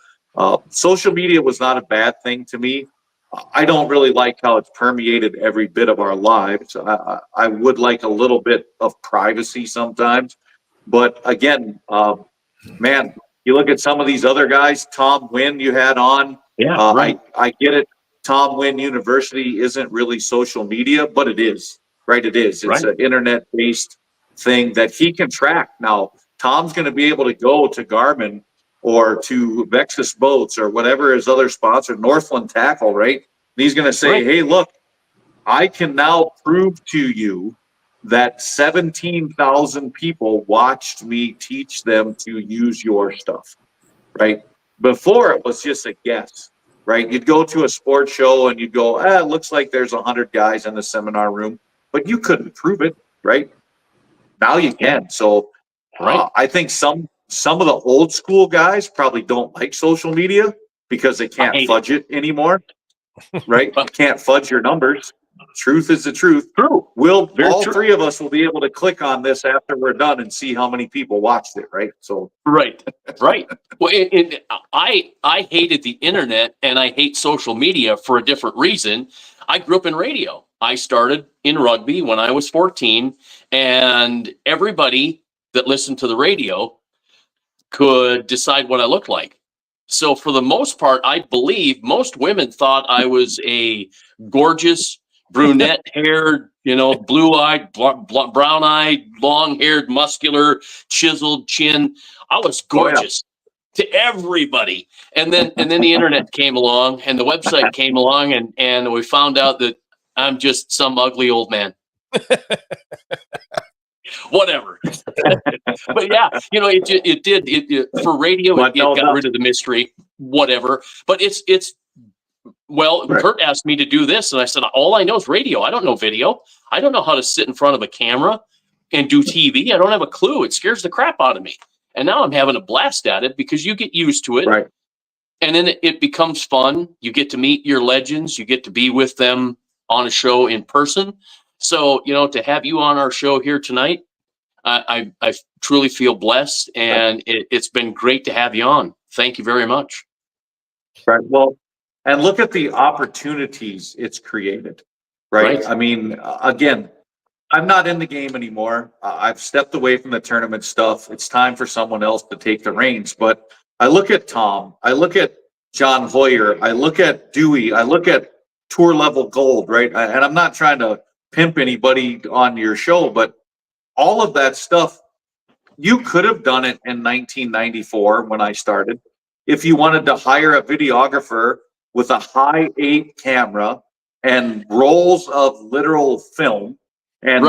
social media was not a bad thing to me. I don't really like how it's permeated every bit of our lives. I would like a little bit of privacy sometimes. But again, man, you look at some of these other guys, Tom Wynn you had on. Yeah, right. I get it. Tom Wynn University isn't really social media, but it is, right? It is. It's an internet-based thing that he can track. Now, Tom's going to be able to go to Garmin or to Vexus Boats or whatever his other sponsor, Northland Tackle, right? And he's going to say, hey, look, I can now prove to you that 17,000 people watched me teach them to use your stuff, right? Before it was just a guess, right? You'd go to a sports show and you'd go, it looks like there's 100 guys in the seminar room, but you couldn't prove it, right? Now you can. So I think some of the old school guys probably don't like social media because they can't fudge it anymore, right? You can't fudge your numbers. Truth is the truth. True. All three of us will be able to click on this after we're done and see how many people watched it, right? So right. Well, I hated the internet and I hate social media for a different reason. I grew up in radio. I started in rugby when I was 14, and everybody that listened to the radio could decide what I looked like. So for the most part, I believe most women thought I was a gorgeous brunette-haired, blue-eyed, brown-eyed, long-haired, muscular, chiseled chin. I was gorgeous to everybody. And then the internet came along and the website came along and we found out that I'm just some ugly old man. Whatever. But yeah, it did for radio. It got rid of the mystery, whatever. But Kurt asked me to do this, and I said, all I know is radio. I don't know video. I don't know how to sit in front of a camera and do TV. I don't have a clue. It scares the crap out of me. And now I'm having a blast at it because you get used to it. Right. And then it becomes fun. You get to meet your legends. You get to be with them on a show in person. So, to have you on our show here tonight, I truly feel blessed, and it's been great to have you on. Thank you very much. Right. Well, and look at the opportunities it's created, right? I mean, again, I'm not in the game anymore. I've stepped away from the tournament stuff. It's time for someone else to take the reins. But I look at Tom, I look at John Hoyer, I look at Dewey, I look at Tour Level Gold, right? And I'm not trying to pimp anybody on your show, but all of that stuff, you could have done it in 1994 when I started. If you wanted to hire a videographer with a high 8 camera and rolls of literal film and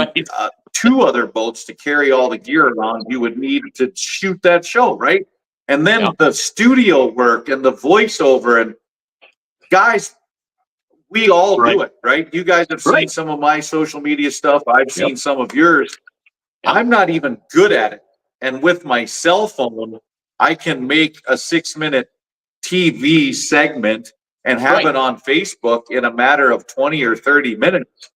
2 other boats to carry all the gear around, you would need to shoot that show, right? And then the studio work and the voiceover, and guys, we all do it, right? You guys have seen some of my social media stuff. I've seen some of yours. I'm not even good at it. And with my cell phone, I can make a 6-minute TV segment and have it on Facebook in a matter of 20 or 30 minutes.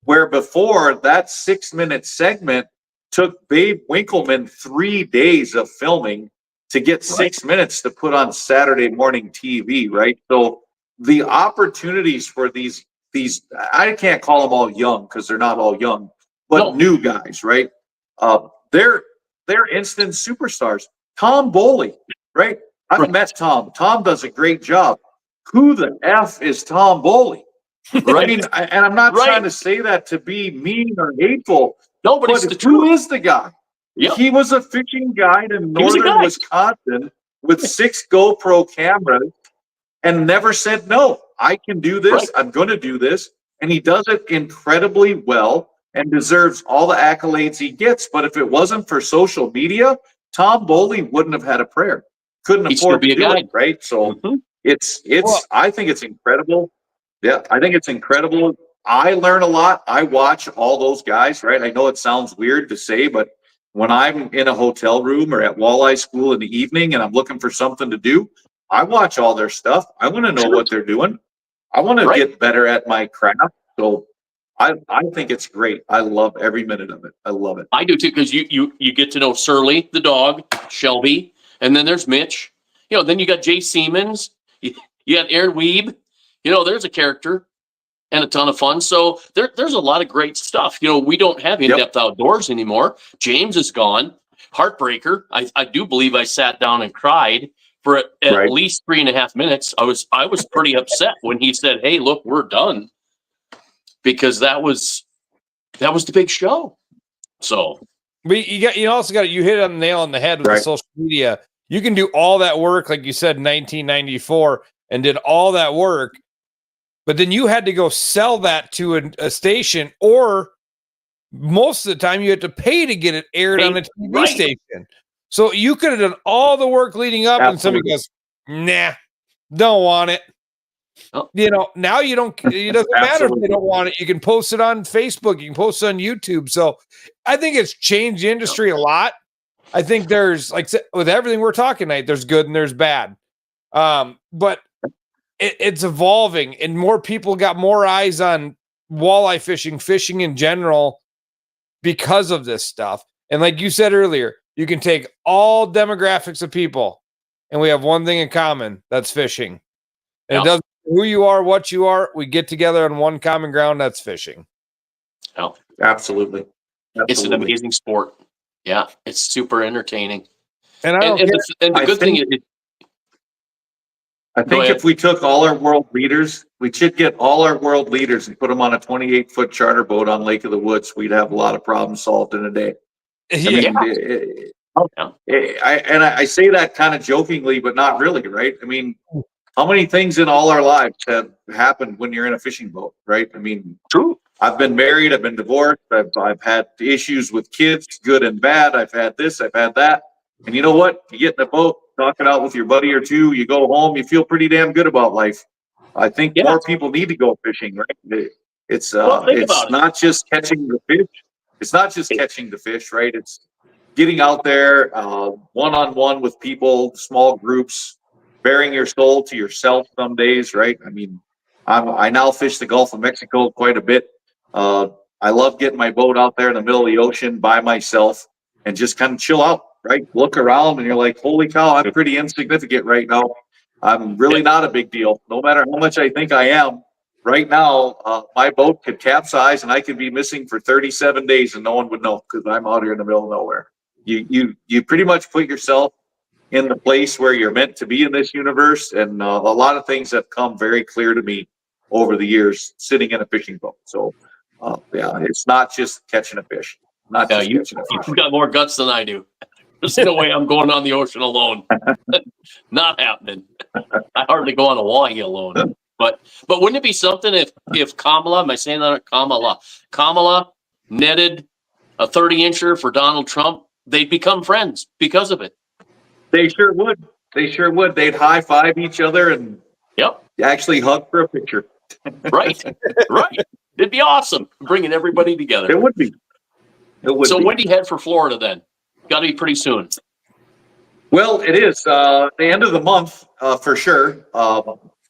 Where before, that 6-minute segment took Babe Winkleman 3 days of filming to get 6 minutes to put on Saturday morning TV, right? So the opportunities for these I can't call them all young because they're not all young, but new guys, right? They're instant superstars. Tom Boley, right? I've met Tom. Tom does a great job. Who the F is Tom Boley? I mean, and I'm not trying to say that to be mean or hateful. No, but who is the guy? Yep. He was a fishing guide in northern Wisconsin with 6 GoPro cameras and never said no. I can do this. I'm going to do this. And he does it incredibly well and deserves all the accolades he gets. But if it wasn't for social media, Tom Boley wouldn't have had a prayer. Couldn't afford to do it, right? So it's I think it's incredible. Yeah, I think it's incredible. I learn a lot. I watch all those guys, right? I know it sounds weird to say, but when I'm in a hotel room or at walleye school in the evening and I'm looking for something to do, I watch all their stuff. I want to know what they're doing. I want to get better at my craft. So I think it's great. I love every minute of it. I love it. I do too, because you get to know Surly, the dog, Shelby, and then there's Mitch. You know, then you got Jay Siemens. You got Aaron Weeb. You know, there's a character and a ton of fun. So there's a lot of great stuff. You know, we don't have in-depth outdoors anymore. James is gone. Heartbreaker. I do believe I sat down and cried for at least 3.5 minutes. I was pretty upset when he said, "Hey, look, we're done," because that was the big show. So, but you also got you hit on the nail on the head with the social media. You can do all that work, like you said, in 1994, and did all that work. But then you had to go sell that to a station, or most of the time you had to pay to get it aired on a TV station. So you could have done all the work leading up, and somebody goes, "Nah, don't want it." Oh. You know, now you don't. It doesn't matter if they don't want it. You can post it on Facebook. You can post it on YouTube. So I think it's changed the industry a lot. I think there's, like, with everything we're talking tonight, there's good and there's bad. But it's evolving, and more people got more eyes on walleye fishing in general because of this stuff. And like you said earlier, you can take all demographics of people, and we have one thing in common. That's fishing. And it doesn't matter who you are, what you are. We get together on one common ground. That's fishing. Oh, absolutely. It's an amazing sport. Yeah, it's super entertaining. And the good thing is, I think if we took all our world leaders, we should get all our world leaders and put them on a 28-foot charter boat on Lake of the Woods. We'd have a lot of problems solved in a day. I say that kind of jokingly, but not really, right? I mean, how many things in all our lives have happened when you're in a fishing boat, right? I mean, true. I've been married, I've been divorced, I've had issues with kids, good and bad. I've had this, I've had that. And you know what? You get in a boat, talk it out with your buddy or two, you go home, you feel pretty damn good about life. I think more people need to go fishing, right? It's not just catching the fish. It's not just catching the fish, right? It's getting out there one-on-one with people, small groups, bearing your soul to yourself some days, right? I mean, I now fish the Gulf of Mexico quite a bit. I love getting my boat out there in the middle of the ocean by myself and just kind of chill out, right? Look around and you're like, holy cow, I'm pretty insignificant right now. I'm really not a big deal. No matter how much I think I am, right now, my boat could capsize and I could be missing for 37 days and no one would know because I'm out here in the middle of nowhere. You pretty much put yourself in the place where you're meant to be in this universe. And a lot of things have come very clear to me over the years sitting in a fishing boat. So, it's not just catching a fish. You've got more guts than I do. There's no way I'm going on the ocean alone. Not happening. I hardly go on a walleye alone. But wouldn't it be something if Kamala, am I saying that? Kamala netted a 30-incher for Donald Trump? They'd become friends because of it. They sure would. They sure would. They'd high five each other and Yep. actually hug for a picture. Right. Right. It'd be awesome bringing everybody together. It would be. It would So be. when do you head for Florida then? Got to be pretty soon. Well, it is the end of the month for sure.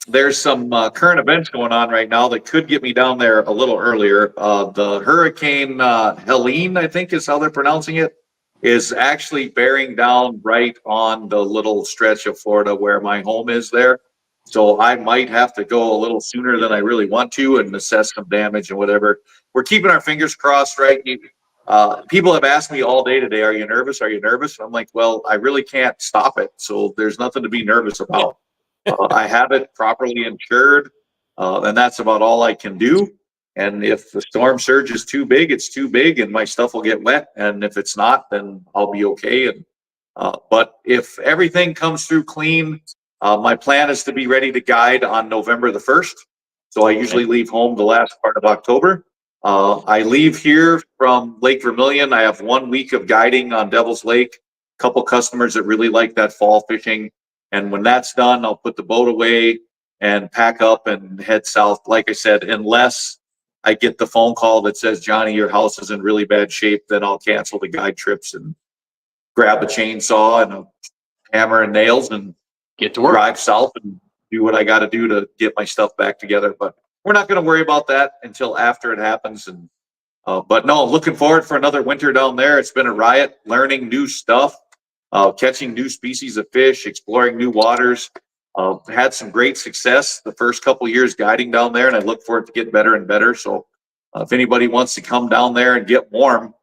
There's some current events going on right now that could get me down there a little earlier. The Hurricane Helene, I think is how they're pronouncing it, is actually bearing down right on the little stretch of Florida where my home is there. So I might have to go a little sooner than I really want to and assess some damage and whatever. We're keeping our fingers crossed, right? People have asked me all day today, are you nervous? Are you nervous? I'm like, well, I really can't stop it. So there's nothing to be nervous about. I have it properly insured, and that's about all I can do. And if the storm surge is too big, it's too big, and my stuff will get wet. And if it's not, then I'll be okay. And but if everything comes through clean, my plan is to be ready to guide on November the 1st. So I usually leave home the last part of October. I leave here from Lake Vermilion. I have 1 week of guiding on Devil's Lake. A couple customers that really like that fall fishing. And when that's done, I'll put the boat away and pack up and head south. Like I said, unless I get the phone call that says, Johnny, your house is in really bad shape, then I'll cancel the guide trips and grab a chainsaw and a hammer and nails and Get to work. drive south and do what I got to do to get my stuff back together. But we're not going to worry about that until after it happens. And but no, looking forward for another winter down there. It's been a riot, learning new stuff, catching new species of fish, exploring new waters. Had some great success the first couple years guiding down there, and I look forward to get better and better. So if anybody wants to come down there and get warm,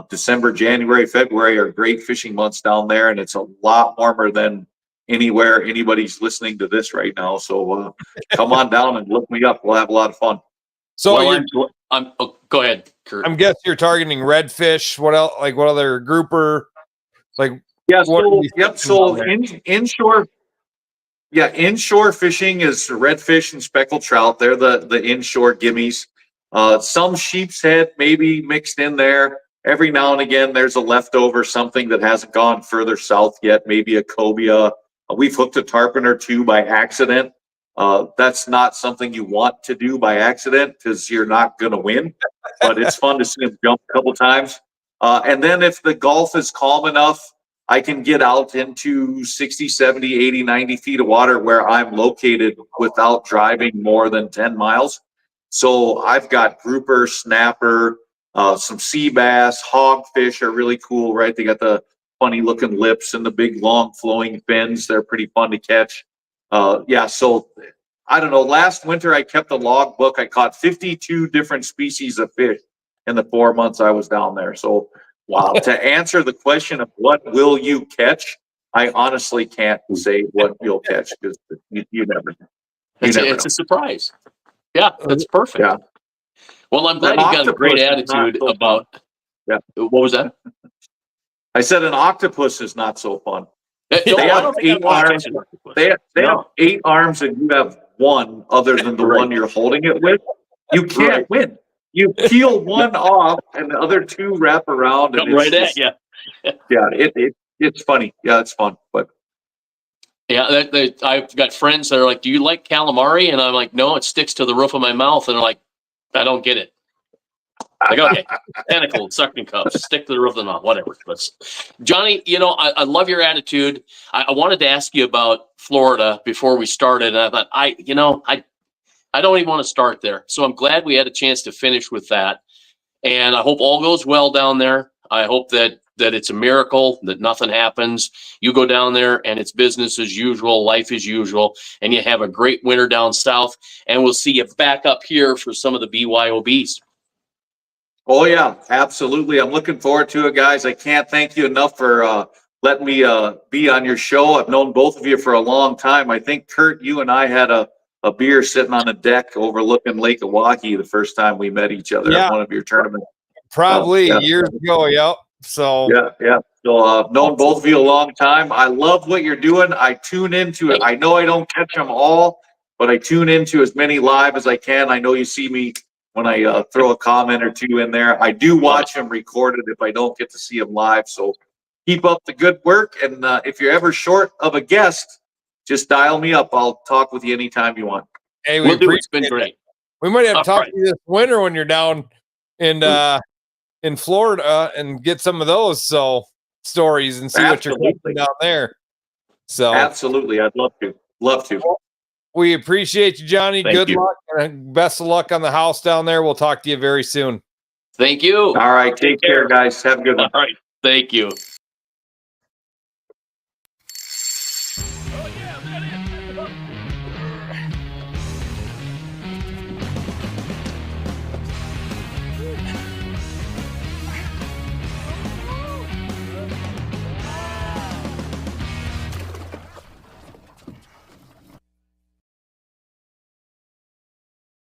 December, January, February are great fishing months down there, and it's a lot warmer than anywhere anybody's listening to this right now. So come on down and look me up. We'll have a lot of fun. So Go ahead, Kurt. I'm guessing you're targeting redfish. What else? Like what other grouper? Like Yeah. what So are you yep. thinking So down there? inshore. Yeah, inshore fishing is redfish and speckled trout. They're the inshore gimmies. Some sheep's head maybe mixed in there. Every now and again, there's a leftover, something that hasn't gone further south yet, maybe a cobia. We've hooked a tarpon or two by accident. That's not something you want to do by accident because you're not going to win, but it's fun to see them jump a couple times. And then if the Gulf is calm enough, I can get out into 60, 70, 80, 90 feet of water where I'm located without driving more than 10 miles. So I've got grouper, snapper, some sea bass, hogfish are really cool, right? They got the funny looking lips and the big long flowing fins. They're pretty fun to catch. Yeah, so I don't know. Last winter I kept a log book. I caught 52 different species of fish in the 4 months I was down there. So to answer the question of what will you catch, I honestly can't say what you'll catch because you never know. It's a surprise. Yeah, that's perfect. Yeah. Well, I'm glad An you got a great octopus is not attitude so about. fun. Yeah. What was that? I said an octopus is not so fun. No, They I have don't think I 8 want to arms. catch an octopus. They No. have 8 arms and you have 1 other than the Right. one you're holding it with. You can't Right. win. You peel one off and the other 2 wrap around. And Come right it's at just, you. yeah, it's funny. Yeah, it's fun. But Yeah, I've got friends that are like, "Do you like calamari?" And I'm like, "No, it sticks to the roof of my mouth." And they're like, "I don't get it." Like, okay, tentacle, suction cups, stick to the roof of the mouth, whatever. But Johnny, I love your attitude. I wanted to ask you about Florida before we started, and I thought, I don't even want to start there. So I'm glad we had a chance to finish with that. And I hope all goes well down there. I hope that it's a miracle, that nothing happens. You go down there and it's business as usual, life as usual, and you have a great winter down south. And we'll see you back up here for some of the BYOBs. oh yeah, absolutely. I'm looking forward to it, guys. I can't thank you enough for letting me be on your show. I've known both of you for a long time. I think Kurt, you and I had a beer sitting on a deck overlooking Lake Oahe the first time we met each other at one of your tournaments. Probably Yeah. years ago. Yep. So Yeah. So known both of you a long time. I love what you're doing. I tune into it. I know I don't catch them all, but I tune into as many live as I can. I know you see me when I throw a comment or two in there. I do watch them recorded if I don't get to see them live. So keep up the good work. And if you're ever short of a guest, just dial me up. I'll talk with you anytime you want. Hey, We'll do. It's been appreciate great. it. We might have to All talk to you this winter when you're down in Florida and get some of those stories and see what you're doing down there. So absolutely, I'd love to. Love to. We appreciate you, Johnny. Thank you. Luck and best of luck on the house down there. We'll talk to you very soon. Thank you. All right, take care, guys. Have a good one. All right. Thank you.